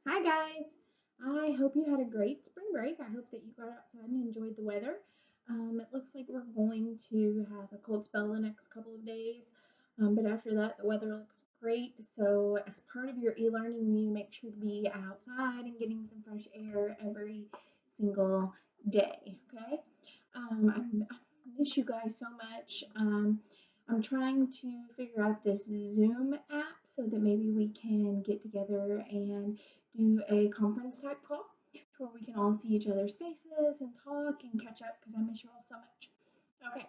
Hi guys! I hope you had a great spring break. I hope that you got outside and enjoyed the weather. It looks like we're going to have a cold spell the next couple of days, but after that, the weather looks great. So, as part of your e-learning, you need to make sure to be outside and getting some fresh air every single day. Okay? I miss you guys so much. I'm trying to figure out this Zoom app so that maybe we can get together and do a conference type call to where we can all see each other's faces and talk and catch up because I miss you all so much. Okay,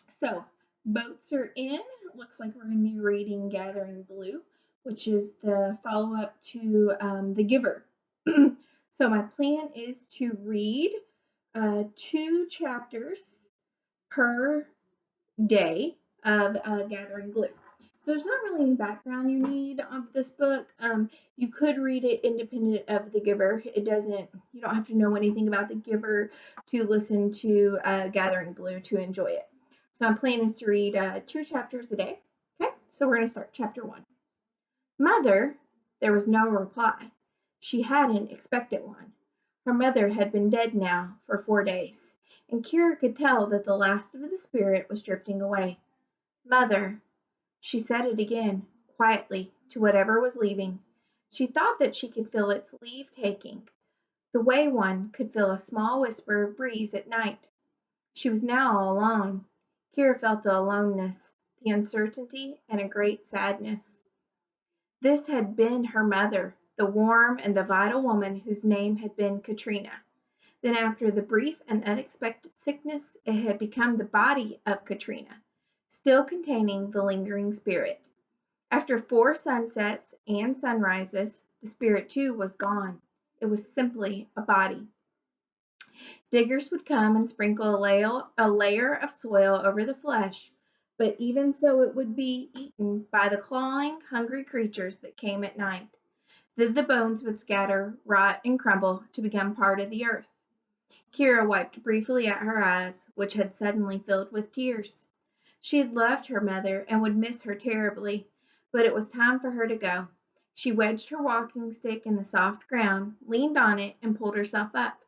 so boats are in. It looks like we're going to be reading Gathering Blue, which is the follow up to The Giver. So my plan is to read 2 chapters per day of Gathering Blue. So there's not really any background you need of this book. You could read it independent of The Giver. It doesn't. You don't have to know anything about The Giver to listen to Gathering Blue to enjoy it. So my plan is to read 2 chapters a day. Okay, so we're going to start chapter 1. Mother, there was no reply. She hadn't expected one. Her mother had been dead now for 4 days, and Kira could tell that the last of the spirit was drifting away. Mother, she said it again, quietly, to whatever was leaving. She thought that she could feel its leave taking, the way one could feel a small whisper of breeze at night. She was now all alone. Kira felt the aloneness, the uncertainty, and a great sadness. This had been her mother, the warm and the vital woman whose name had been Katrina. Then, after the brief and unexpected sickness, it had become the body of Katrina, still containing the lingering spirit. After 4 sunsets and sunrises, the spirit too was gone. It was simply a body. Diggers would come and sprinkle a layer of soil over the flesh, but even so it would be eaten by the clawing, hungry creatures that came at night. Then the bones would scatter, rot, and crumble to become part of the earth. Kira wiped briefly at her eyes, which had suddenly filled with tears. She had loved her mother and would miss her terribly, but it was time for her to go. She wedged her walking stick in the soft ground, leaned on it, and pulled herself up.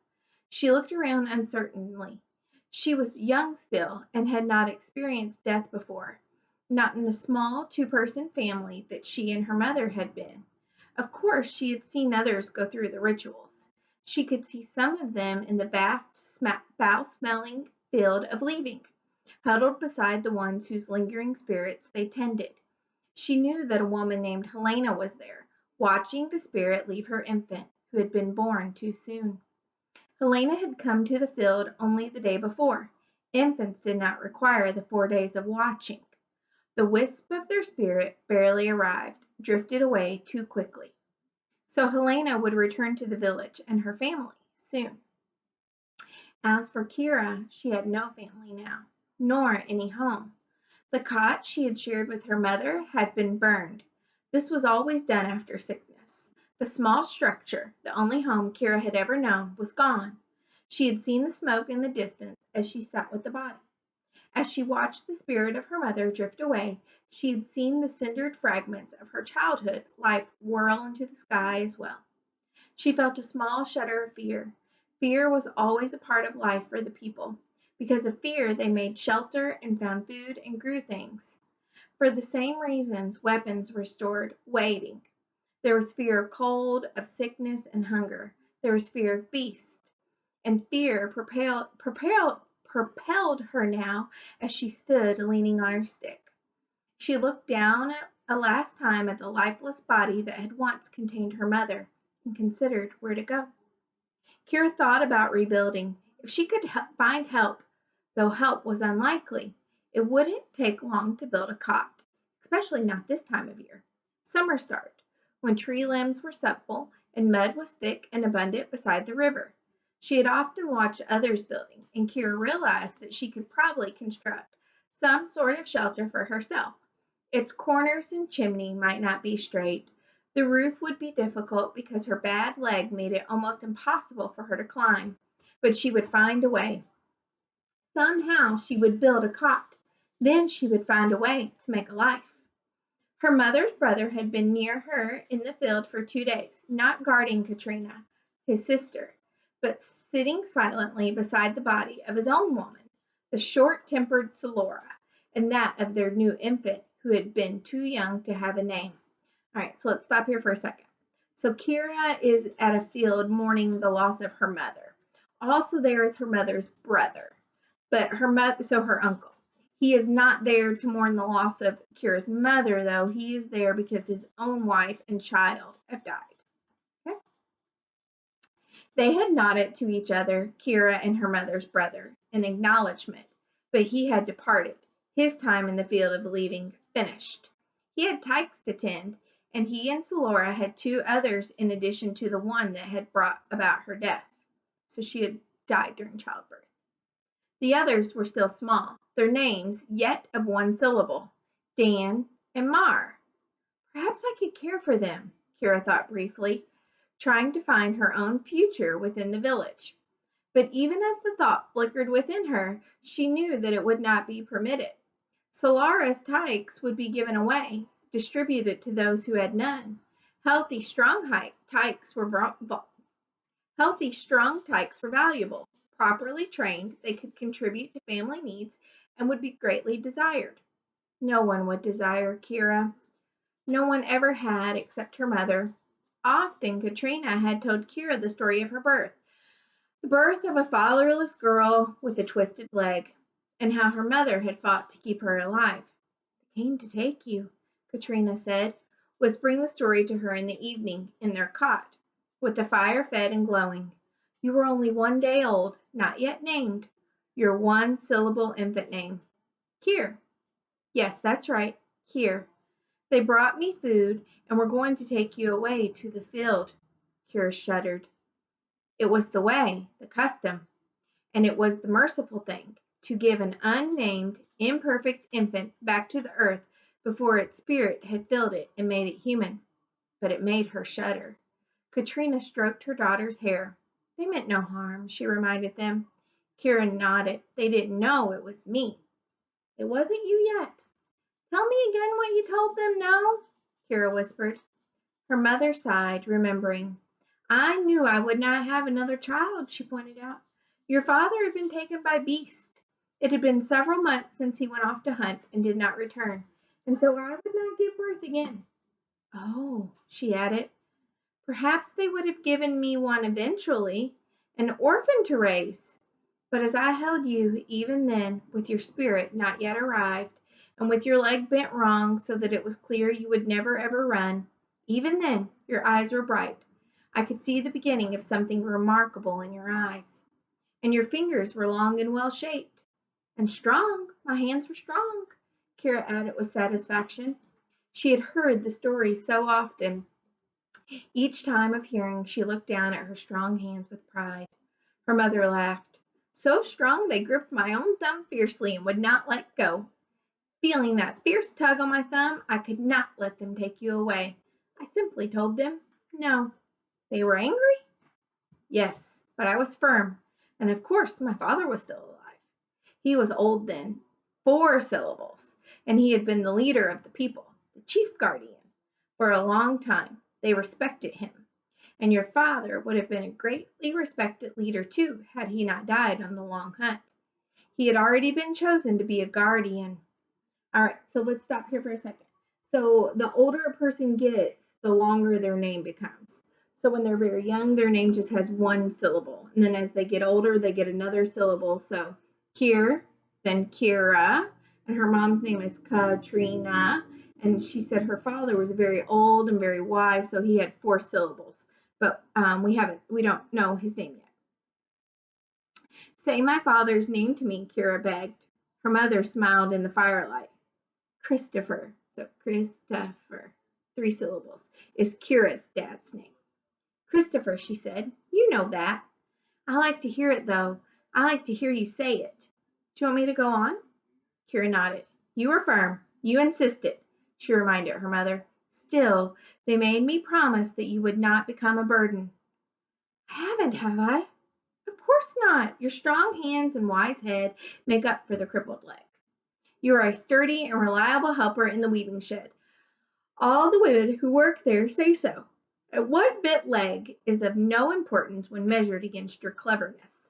She looked around uncertainly. She was young still, and had not experienced death before, not in the small 2-person family that she and her mother had been. Of course, she had seen others go through the rituals. She could see some of them in the vast, foul-smelling field of leaving, huddled beside the ones whose lingering spirits they tended. She knew that a woman named Helena was there, watching the spirit leave her infant, who had been born too soon. Helena had come to the field only the day before. Infants did not require the 4 days of watching. The wisp of their spirit barely arrived, drifted away too quickly. So Helena would return to the village and her family soon. As for Kira, she had no family now, nor any home. The cot she had shared with her mother had been burned. This was always done after sickness. The small structure, the only home Kira had ever known, was gone. She had seen the smoke in the distance as she sat with the body. As she watched the spirit of her mother drift away, she had seen the cindered fragments of her childhood life whirl into the sky as well. She felt a small shudder of fear. Fear was always a part of life for the people. Because of fear, they made shelter and found food and grew things. For the same reasons, weapons were stored, waiting. There was fear of cold, of sickness, and hunger. There was fear of beasts. And fear propelled her now as she stood leaning on her stick. She looked down a last time at the lifeless body that had once contained her mother and considered where to go. Kira thought about rebuilding. If she could find help, though help was unlikely, it wouldn't take long to build a cot, especially not this time of year. Summer start, when tree limbs were supple and mud was thick and abundant beside the river. She had often watched others building, and Kira realized that she could probably construct some sort of shelter for herself. Its corners and chimney might not be straight. The roof would be difficult because her bad leg made it almost impossible for her to climb, but she would find a way. Somehow she would build a cot. Then she would find a way to make a life. Her mother's brother had been near her in the field for 2 days, not guarding Katrina, his sister, but sitting silently beside the body of his own woman, the short-tempered Salora, and that of their new infant, who had been too young to have a name. All right, so let's stop here for a second. So Kira is at a field mourning the loss of her mother. Also there is her mother's brother, but her uncle. He is not there to mourn the loss of Kira's mother, though. He is there because his own wife and child have died. Okay? They had nodded to each other, Kira and her mother's brother, in acknowledgment, but he had departed, his time in the field of leaving finished. He had tykes to tend, and he and Salora had 2 others in addition to the one that had brought about her death. So she had died during childbirth. The others were still small, their names yet of 1 syllable, Dan and Mar. Perhaps I could care for them, Kira thought briefly, trying to find her own future within the village. But even as the thought flickered within her, she knew that it would not be permitted. Solaris tykes would be given away, distributed to those who had none. Healthy, strong tykes were valuable. Properly trained, they could contribute to family needs and would be greatly desired. No one would desire Kira. No one ever had except her mother. Often Katrina had told Kira the story of her birth, the birth of a fatherless girl with a twisted leg, and how her mother had fought to keep her alive. "They came to take you," Katrina said, whispering the story to her in the evening in their cot, with the fire fed and glowing. "You were only 1 day old, not yet named. Your 1-syllable infant name. Kir." "Yes, that's right, Kir. They brought me food and were going to take you away to the field." Kira shuddered. It was the way, the custom, and it was the merciful thing to give an unnamed, imperfect infant back to the earth before its spirit had filled it and made it human. But it made her shudder. Katrina stroked her daughter's hair. "They meant no harm," she reminded them. Kira nodded. "They didn't know it was me." "It wasn't you yet." "Tell me again what you told them, no?" Kira whispered. Her mother sighed, remembering. "I knew I would not have another child," she pointed out. "Your father had been taken by beasts. It had been several months since he went off to hunt and did not return, and so I would not give birth again." "Oh," she added, "perhaps they would have given me one eventually, an orphan to raise. But as I held you, even then, with your spirit not yet arrived, and with your leg bent wrong so that it was clear you would never ever run, even then your eyes were bright. I could see the beginning of something remarkable in your eyes. And your fingers were long and well shaped. And strong. My hands were strong," Kira added with satisfaction. She had heard the story so often. Each time of hearing, she looked down at her strong hands with pride. Her mother laughed. "So strong they gripped my own thumb fiercely and would not let go. Feeling that fierce tug on my thumb, I could not let them take you away. I simply told them, no." "They were angry?" "Yes, but I was firm. And of course my father was still alive. He was old then, 4 syllables, and he had been the leader of the people, the chief guardian, for a long time. They respected him. And your father would have been a greatly respected leader too, had he not died on the long hunt. He had already been chosen to be a guardian." All right, so let's stop here for a second. So the older a person gets, the longer their name becomes. So when they're very young, their name just has 1 syllable. And then as they get older, they get another syllable. So Kir, then Kira, and her mom's name is Katrina. And she said her father was very old and very wise, so he had 4 syllables. But we don't know his name yet. "Say my father's name to me," Kira begged. Her mother smiled in the firelight. "Christopher," so Christopher, 3 syllables, is Kira's dad's name. "Christopher," she said, "you know that." "I like to hear it, though. I like to hear you say it. Do you want me to go on?" Kira nodded. "You were firm. You insisted," she reminded her mother. "Still, they made me promise that you would not become a burden." "I haven't, have I?" "Of course not. Your strong hands and wise head make up for the crippled leg. You are a sturdy and reliable helper in the weaving shed. All the women who work there say so. A one-bit leg is of no importance when measured against your cleverness.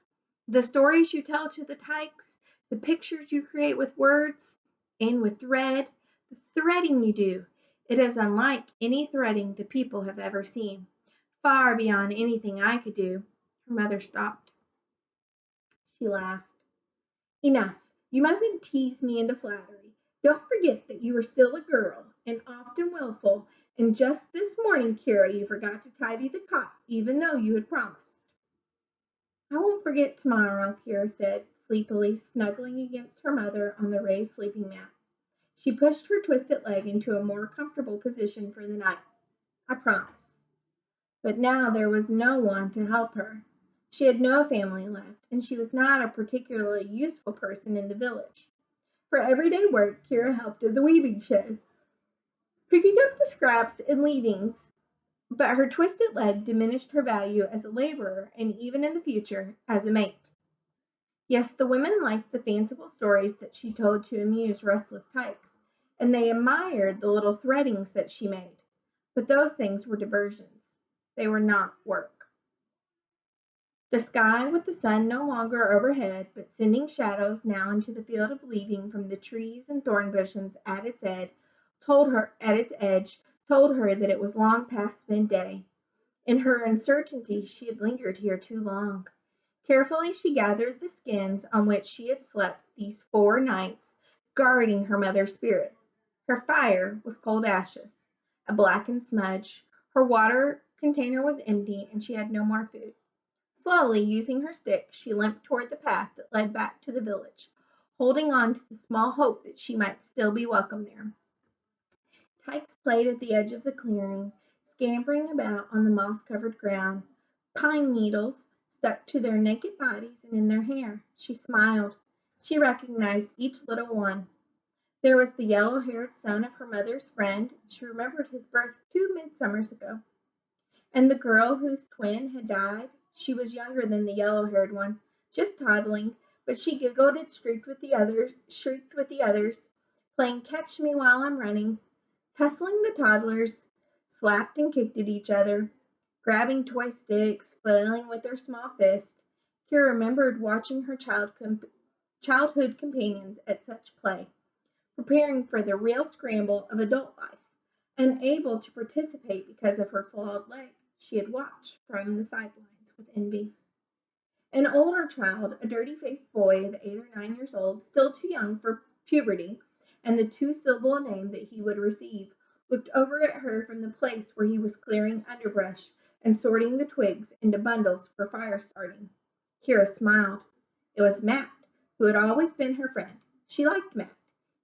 The stories you tell to the tykes, the pictures you create with words and with thread, the threading you do, it is unlike any threading the people have ever seen, far beyond anything I could do." Her mother stopped. She laughed. "Enough. You mustn't tease me into flattery. Don't forget that you are still a girl, and often wilful, and just this morning, Kira, you forgot to tidy the cot, even though you had promised." "I won't forget tomorrow," Kira said, sleepily, snuggling against her mother on the raised sleeping mat. She pushed her twisted leg into a more comfortable position for the night. "I promise." But now there was no one to help her. She had no family left, and she was not a particularly useful person in the village. For everyday work, Kira helped in the weaving shed, picking up the scraps and leavings, but her twisted leg diminished her value as a laborer and even in the future as a mate. Yes, the women liked the fanciful stories that she told to amuse restless tykes, and they admired the little threadings that she made, but those things were diversions. They were not work. The sky, with the sun no longer overhead, but sending shadows now into the field of leaving from the trees and thorn bushes at its edge, told her that it was long past midday. In her uncertainty she had lingered here too long. Carefully she gathered the skins on which she had slept these 4 nights, guarding her mother's spirit. Her fire was cold ashes, a blackened smudge. Her water container was empty, and she had no more food. Slowly, using her stick, she limped toward the path that led back to the village, holding on to the small hope that she might still be welcome there. Tykes played at the edge of the clearing, scampering about on the moss-covered ground. Pine needles stuck to their naked bodies and in their hair. She smiled. She recognized each little one. There was the yellow-haired son of her mother's friend. She remembered his birth 2 midsummers ago. And the girl whose twin had died, she was younger than the yellow-haired one, just toddling, but she giggled and shrieked with the others, playing catch me while I'm running, tussling the toddlers, slapped and kicked at each other, grabbing toy sticks, flailing with their small fists. Kira remembered watching her childhood companions at such play, preparing for the real scramble of adult life. Unable to participate because of her flawed leg, she had watched from the sidelines with envy. An older child, a dirty-faced boy of 8 or 9 years old, still too young for puberty and the two-syllable name that he would receive, looked over at her from the place where he was clearing underbrush and sorting the twigs into bundles for fire starting. Kira smiled. It was Matt, who had always been her friend. She liked Matt.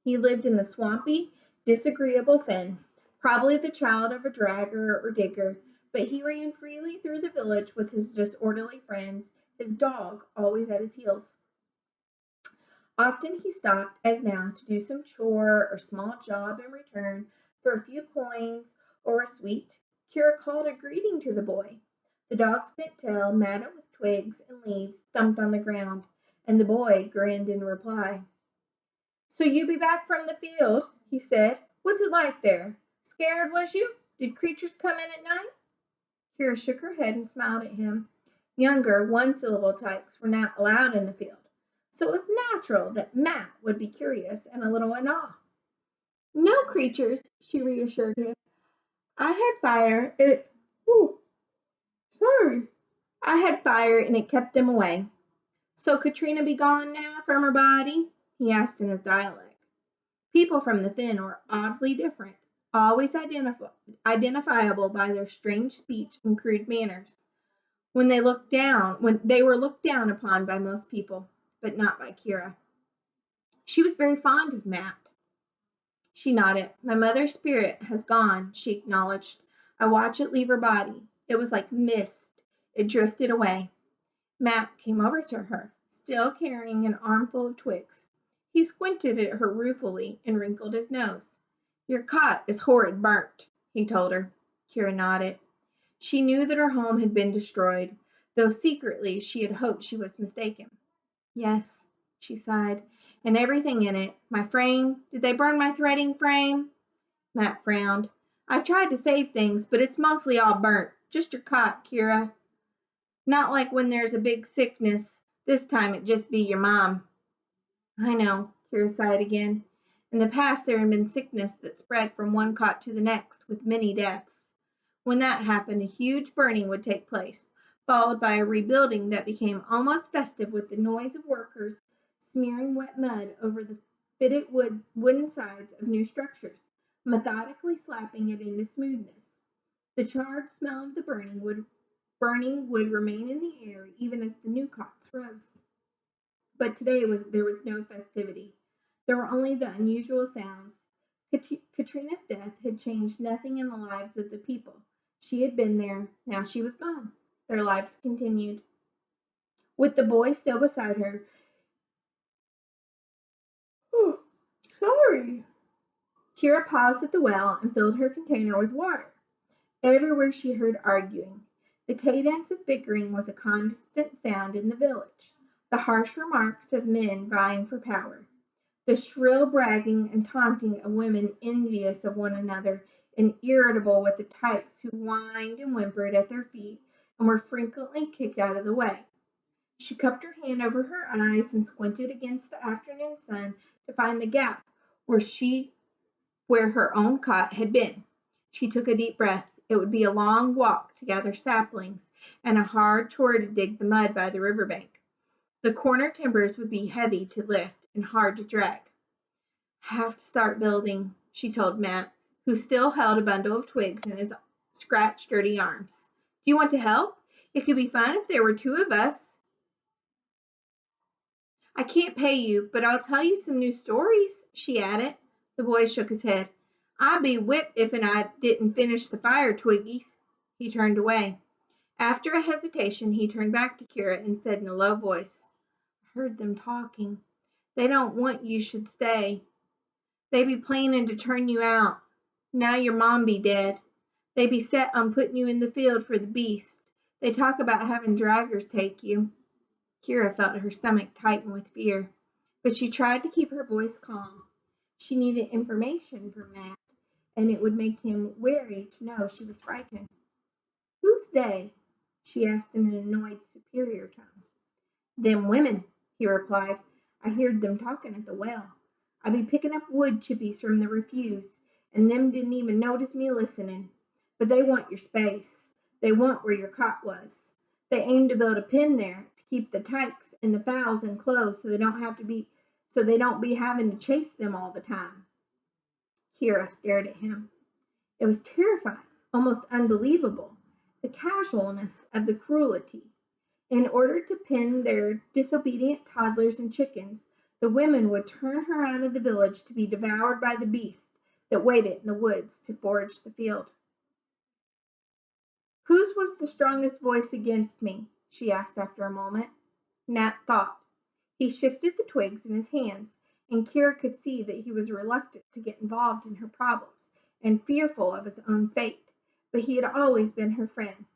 He lived in the swampy, disagreeable fen, probably the child of a dragger or digger, but he ran freely through the village with his disorderly friends, his dog always at his heels. Often he stopped, as now, to do some chore or small job in return for a few coins or a sweet. Kira called a greeting to the boy. The dog's bent tail, matted with twigs and leaves, thumped on the ground, and the boy grinned in reply. "So you be back from the field," he said. "What's it like there? Scared, was you? Did creatures come in at night?" Kira shook her head and smiled at him. Younger, one-syllable tykes were not allowed in the field, so it was natural that Matt would be curious and a little in awe. "No creatures," she reassured him. "I had fire. Sorry. I had fire and it kept them away." "So Katrina be gone now from her body?" he asked in his dialect. People from the fen were oddly different, always identifiable by their strange speech and crude manners. When they were looked down upon by most people, but not by Kira. She was very fond of Matt. She nodded. "My mother's spirit has gone," she acknowledged. "I watched it leave her body. It was like mist. It drifted away." Matt came over to her, still carrying an armful of twigs. He squinted at her ruefully and wrinkled his nose. "Your cot is horrid burnt," he told her. Kira nodded. She knew that her home had been destroyed, though secretly she had hoped she was mistaken. "Yes," she sighed, "and everything in it. My frame. Did they burn my threading frame?" Matt frowned. I tried to save things, but it's mostly all burnt. Just your cot, Kira. Not like when there's a big sickness. This time it just be your mom. I know, Kira sighed again. In the past there had been sickness that spread from one cot to the next, with many deaths. When that happened, a huge burning would take place, followed by a rebuilding that became almost festive with the noise of workers smearing wet mud over the fitted wooden sides of new structures, methodically slapping it into smoothness. The charred smell of the burning wood remain in the air even as the new cots rose. But today there was no festivity. There were only the unusual sounds. Katrina's death had changed nothing in the lives of the people. She had been there, now she was gone. Their lives continued. With the boy still beside her, oh, sorry. Kira paused at the well and filled her container with water. Everywhere she heard arguing. The cadence of bickering was a constant sound in the village. The harsh remarks of men vying for power. The shrill bragging and taunting of women envious of one another and irritable with the types who whined and whimpered at their feet and were frequently kicked out of the way. She cupped her hand over her eyes and squinted against the afternoon sun to find the gap where her own cot had been. She took a deep breath. It would be a long walk to gather saplings and a hard chore to dig the mud by the river bank. The corner timbers would be heavy to lift and hard to drag. Have to start building, she told Matt, who still held a bundle of twigs in his scratched, dirty arms. Do you want to help? It could be fun if there were two of us. I can't pay you, but I'll tell you some new stories, she added. The boy shook his head. I'd be whipped if I didn't finish the fire, Twiggies. He turned away. After a hesitation, he turned back to Kira and said in a low voice, I heard them talking. They don't want you should stay. They be planning to turn you out. Now your mom be dead. They be set on putting you in the field for the beast. They talk about having draggers take you. Kira felt her stomach tighten with fear, but she tried to keep her voice calm. She needed information from Matt, and it would make him wary to know she was frightened. Who's they? She asked in an annoyed, superior tone. Them women, he replied. I heard them talking at the well. I be picking up wood chippies from the refuse, and them didn't even notice me listening. But they want your space. They want where your cot was. They aim to build a pen there to keep the tykes and the fowls enclosed so they don't be having to chase them all the time. Kira stared at him. It was terrifying, almost unbelievable, the casualness of the cruelty. In order to pen their disobedient toddlers and chickens, the women would turn her out of the village to be devoured by the beasts that waited in the woods to forage the field. Whose was the strongest voice against me? She asked after a moment. Matt thought. He shifted the twigs in his hands, and Kira could see that he was reluctant to get involved in her problems and fearful of his own fate, but he had always been her friend.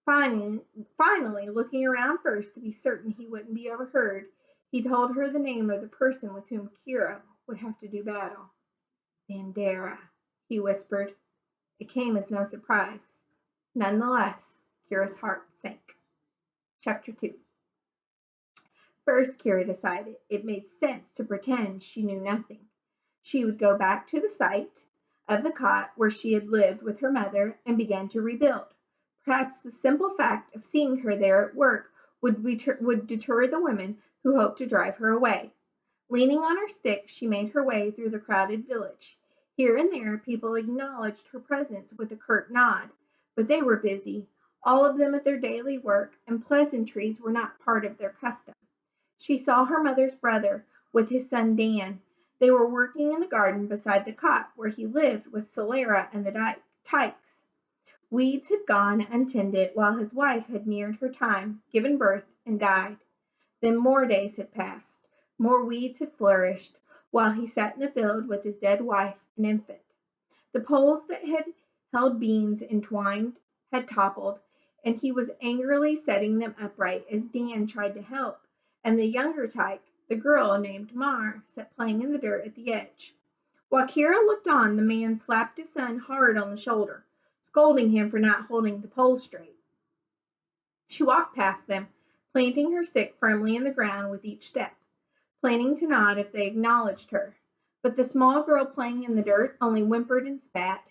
Finally, looking around first to be certain he wouldn't be overheard, he told her the name of the person with whom Kira would have to do battle. Bandera, he whispered. It came as no surprise. Nonetheless, Kira's heart sank. Chapter 2. First, Kira decided it made sense to pretend she knew nothing. She would go back to the site of the cot where she had lived with her mother and begin to rebuild. Perhaps the simple fact of seeing her there at work would deter the women who hoped to drive her away. Leaning on her stick, she made her way through the crowded village. Here and there, people acknowledged her presence with a curt nod, but they were busy, all of them at their daily work, and pleasantries were not part of their custom. She saw her mother's brother with his son Dan. They were working in the garden beside the cot where he lived with Solera and the tykes. Weeds had gone untended while his wife had neared her time, given birth, and died. Then more days had passed. More weeds had flourished, while he sat in the field with his dead wife and infant. The poles that had held beans entwined had toppled, and he was angrily setting them upright as Dan tried to help, and the younger tyke, the girl named Mar, sat playing in the dirt at the edge. While Kira looked on, the man slapped his son hard on the shoulder, scolding him for not holding the pole straight. She walked past them, planting her stick firmly in the ground with each step, planning to nod if they acknowledged her. But the small girl playing in the dirt only whimpered and spat.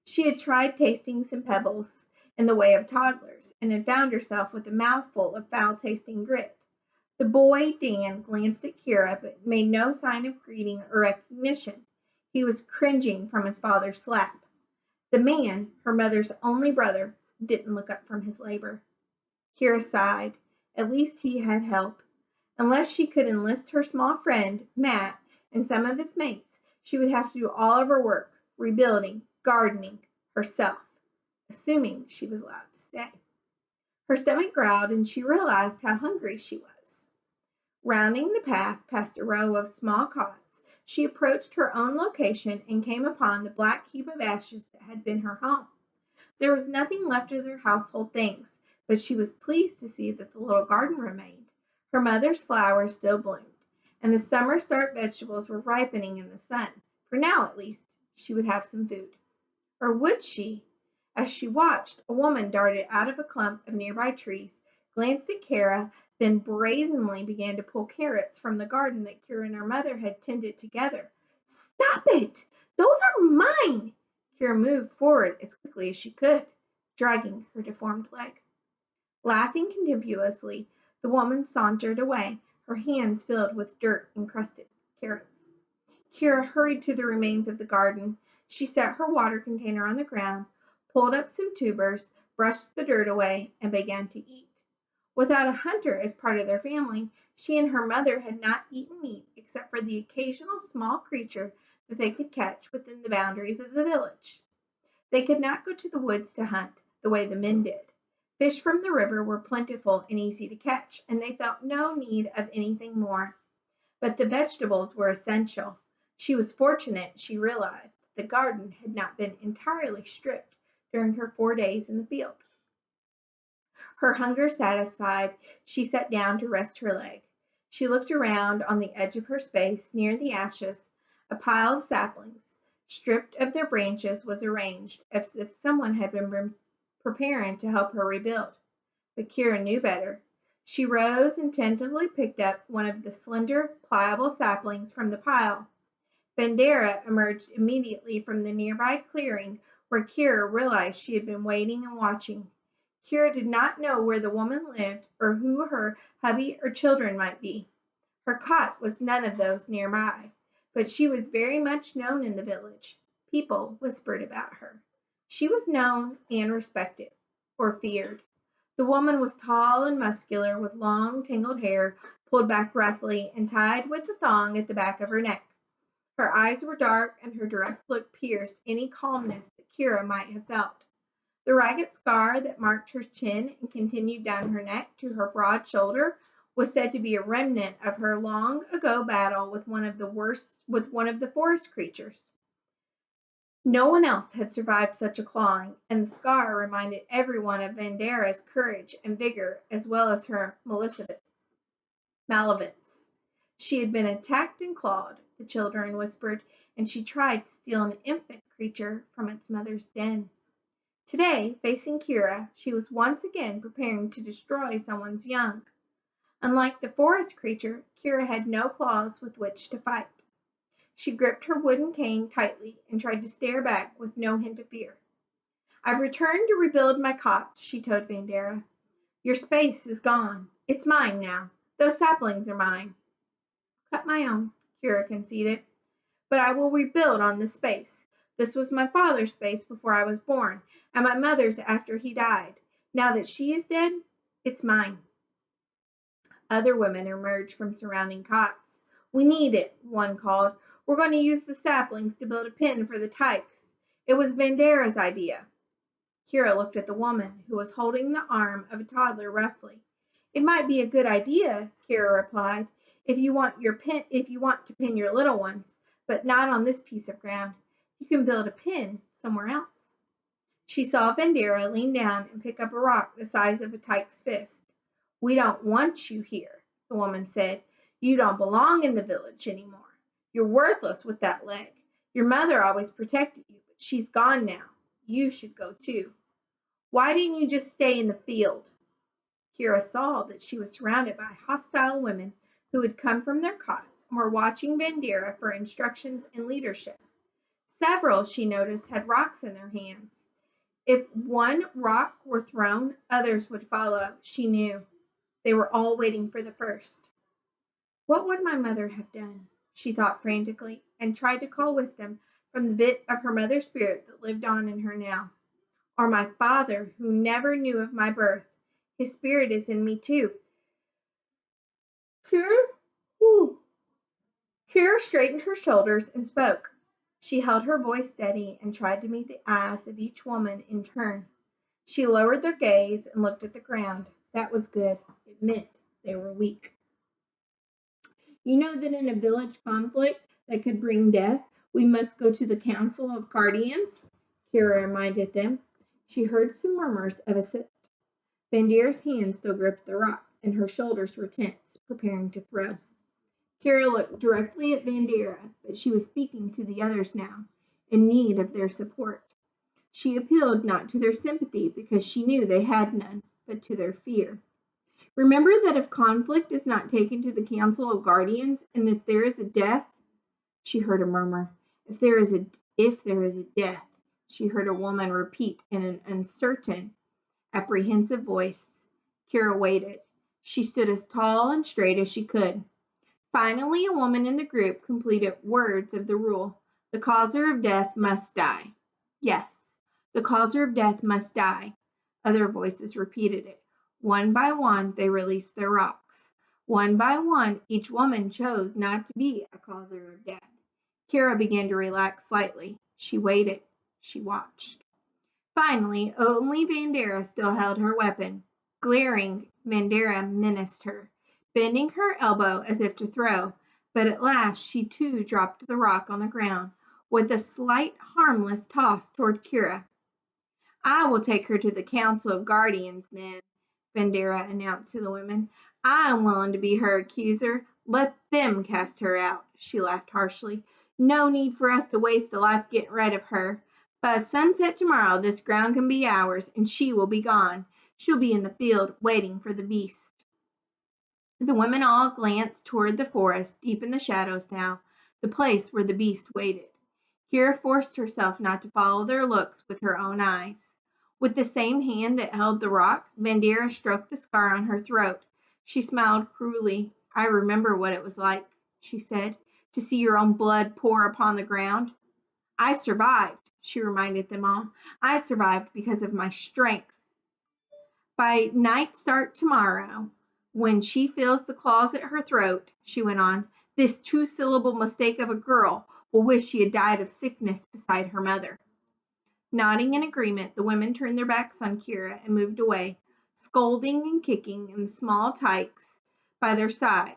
She had tried tasting some pebbles in the way of toddlers, and had found herself with a mouthful of foul-tasting grit. The boy, Dan, glanced at Kira, but made no sign of greeting or recognition. He was cringing from his father's slap. The man, her mother's only brother, didn't look up from his labor. Kira sighed. At least he had help. Unless she could enlist her small friend, Matt, and some of his mates, she would have to do all of her work, rebuilding, gardening, herself, assuming she was allowed to stay. Her stomach growled, and she realized how hungry she was. Rounding the path past a row of small cots, she approached her own location and came upon the black heap of ashes that had been her home. There was nothing left of their household things, but she was pleased to see that the little garden remained. Her mother's flowers still bloomed, and the summer start vegetables were ripening in the sun. For now, at least, she would have some food. Or would she? As she watched, a woman darted out of a clump of nearby trees, glanced at Kara, then brazenly began to pull carrots from the garden that Kira and her mother had tended together. Stop it! Those are mine! Kira moved forward as quickly as she could, dragging her deformed leg. Laughing contemptuously, the woman sauntered away, her hands filled with dirt-encrusted carrots. Kira hurried to the remains of the garden. She set her water container on the ground, pulled up some tubers, brushed the dirt away, and began to eat. Without a hunter as part of their family, she and her mother had not eaten meat except for the occasional small creature that they could catch within the boundaries of the village. They could not go to the woods to hunt, the way the men did. Fish from the river were plentiful and easy to catch, and they felt no need of anything more. But the vegetables were essential. She was fortunate, she realized, the garden had not been entirely stripped during her 4 days in the field. Her hunger satisfied, she sat down to rest her leg. She looked around on the edge of her space near the ashes. A pile of saplings, stripped of their branches, was arranged as if someone had been preparing to help her rebuild. But Kira knew better. She rose and tentatively picked up one of the slender, pliable saplings from the pile. Bandera emerged immediately from the nearby clearing where Kira realized she had been waiting and watching. Kira did not know where the woman lived or who her hubby or children might be. Her cot was none of those nearby, but she was very much known in the village. People whispered about her. She was known and respected, or feared. The woman was tall and muscular, with long, tangled hair pulled back roughly and tied with a thong at the back of her neck. Her eyes were dark, and her direct look pierced any calmness that Kira might have felt. The ragged scar that marked her chin and continued down her neck to her broad shoulder was said to be a remnant of her long ago battle with one of the forest creatures. No one else had survived such a clawing, and the scar reminded everyone of Vandera's courage and vigor as well as her malevolence. She had been attacked and clawed, the children whispered, and she tried to steal an infant creature from its mother's den. Today, facing Kira, she was once again preparing to destroy someone's young. Unlike the forest creature, Kira had no claws with which to fight. She gripped her wooden cane tightly and tried to stare back with no hint of fear. I've returned to rebuild my cot, she told Vandera. Your space is gone. It's mine now. Those saplings are mine. Cut my own, Kira conceded. But I will rebuild on this space. This was my father's space before I was born, and my mother's after he died. Now that she is dead, it's mine. Other women emerged from surrounding cots. We need it, one called. We're going to use the saplings to build a pen for the tykes. It was Vandera's idea. Kira looked at the woman, who was holding the arm of a toddler roughly. It might be a good idea, Kira replied, if you want to pin your little ones, but not on this piece of ground. You can build a pen somewhere else. She saw Vandera lean down and pick up a rock the size of a tyke's fist. We don't want you here, the woman said. You don't belong in the village anymore. You're worthless with that leg. Your mother always protected you, but she's gone now. You should go too. Why didn't you just stay in the field? Kira saw that she was surrounded by hostile women who had come from their cots and were watching Vandera for instructions and leadership. Several, she noticed, had rocks in their hands. If one rock were thrown, others would follow, she knew. They were all waiting for the first. What would my mother have done? She thought frantically, and tried to call wisdom from the bit of her mother's spirit that lived on in her now. Or my father, who never knew of my birth. His spirit is in me too. Kira, Kira straightened her shoulders and spoke. She held her voice steady and tried to meet the eyes of each woman in turn. She lowered their gaze and looked at the ground. That was good. It meant they were weak. You know that in a village conflict that could bring death, we must go to the Council of Guardians? Kira reminded them. She heard some murmurs of assent. Vandera's hand still gripped the rock, and her shoulders were tense, preparing to throw. Kira looked directly at Vandera, but she was speaking to the others now, in need of their support. She appealed not to their sympathy because she knew they had none, but to their fear. Remember that if conflict is not taken to the Council of Guardians, and if there is a death, she heard a murmur. If there is a death, she heard a woman repeat in an uncertain, apprehensive voice. Kira waited. She stood as tall and straight as she could. Finally, a woman in the group completed words of the rule. The causer of death must die. Yes, the causer of death must die. Other voices repeated it. One by one, they released their rocks. One by one, each woman chose not to be a causer of death. Kira began to relax slightly. She waited. She watched. Finally, only Vandera still held her weapon. Glaring, Vandera menaced her, bending her elbow as if to throw, but at last she too dropped the rock on the ground, with a slight harmless toss toward Kira. I will take her to the Council of Guardians, then, Vandera announced to the women. I am willing to be her accuser. Let them cast her out, she laughed harshly. No need for us to waste a life getting rid of her. By sunset tomorrow, this ground can be ours, and she will be gone. She'll be in the field waiting for the beast. The women all glanced toward the forest, deep in the shadows now, the place where the beast waited. Kira forced herself not to follow their looks with her own eyes. With the same hand that held the rock, Vandera stroked the scar on her throat. She smiled cruelly. I remember what it was like, she said, to see your own blood pour upon the ground. I survived, she reminded them all. I survived because of my strength. By night start tomorrow, when she feels the claws at her throat, she went on, this two-syllable mistake of a girl will wish she had died of sickness beside her mother. Nodding in agreement, the women turned their backs on Kira and moved away, scolding and kicking in the small tykes by their side.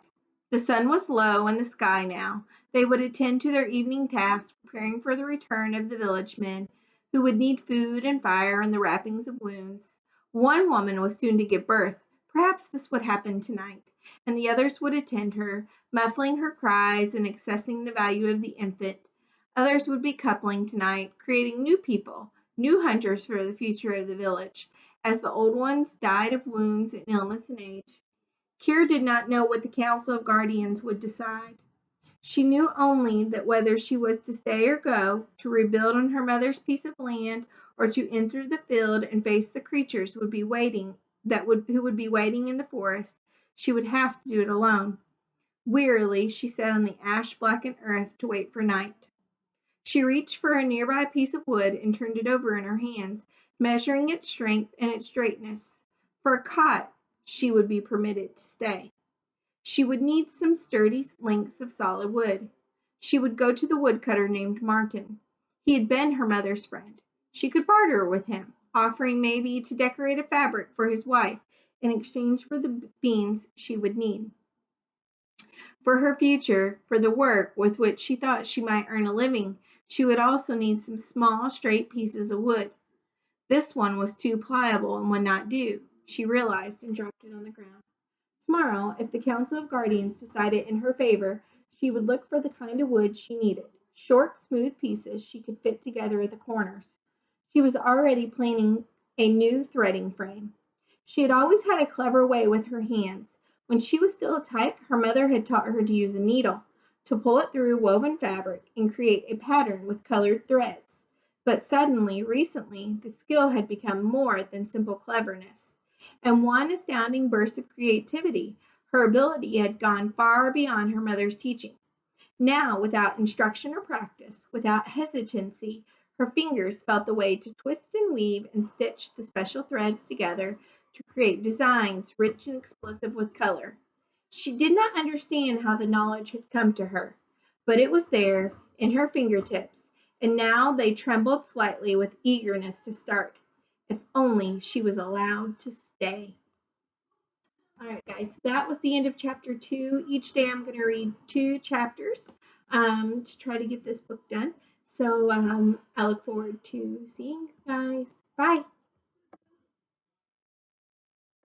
The sun was low in the sky now. They would attend to their evening tasks, preparing for the return of the village men, who would need food and fire and the wrappings of wounds. One woman was soon to give birth. Perhaps this would happen tonight, and the others would attend her, muffling her cries and assessing the value of the infant. Others would be coupling tonight, creating new people, new hunters for the future of the village, as the old ones died of wounds and illness and age. Kira did not know what the Council of Guardians would decide. She knew only that whether she was to stay or go, to rebuild on her mother's piece of land, or to enter the field and face the creatures who would be waiting in the forest, she would have to do it alone. Wearily, she sat on the ash-blackened earth to wait for night. She reached for a nearby piece of wood and turned it over in her hands, measuring its strength and its straightness. For a cot, she would be permitted to stay. She would need some sturdy lengths of solid wood. She would go to the woodcutter named Martin. He had been her mother's friend. She could barter with him, offering maybe to decorate a fabric for his wife in exchange for the beams she would need. For her future, for the work with which she thought she might earn a living, she would also need some small, straight pieces of wood. This one was too pliable and would not do, she realized, and dropped it on the ground. Tomorrow, if the Council of Guardians decided in her favor, she would look for the kind of wood she needed. short, smooth pieces she could fit together at the corners. She was already planning a new threading frame. She had always had a clever way with her hands. When she was still a tyke, her mother had taught her to use a needle, to pull it through woven fabric and create a pattern with colored threads. But suddenly, recently, the skill had become more than simple cleverness. And one astounding burst of creativity, her ability had gone far beyond her mother's teaching. Now, without instruction or practice, without hesitancy, her fingers felt the way to twist and weave and stitch the special threads together to create designs rich and explosive with color. She did not understand how the knowledge had come to her, but it was there in her fingertips, and now they trembled slightly with eagerness to start. If only she was allowed to stay. All right, guys, so that was the end of chapter 2. Each day I'm going to read 2 chapters to try to get this book done. So I look forward to seeing you guys. Bye.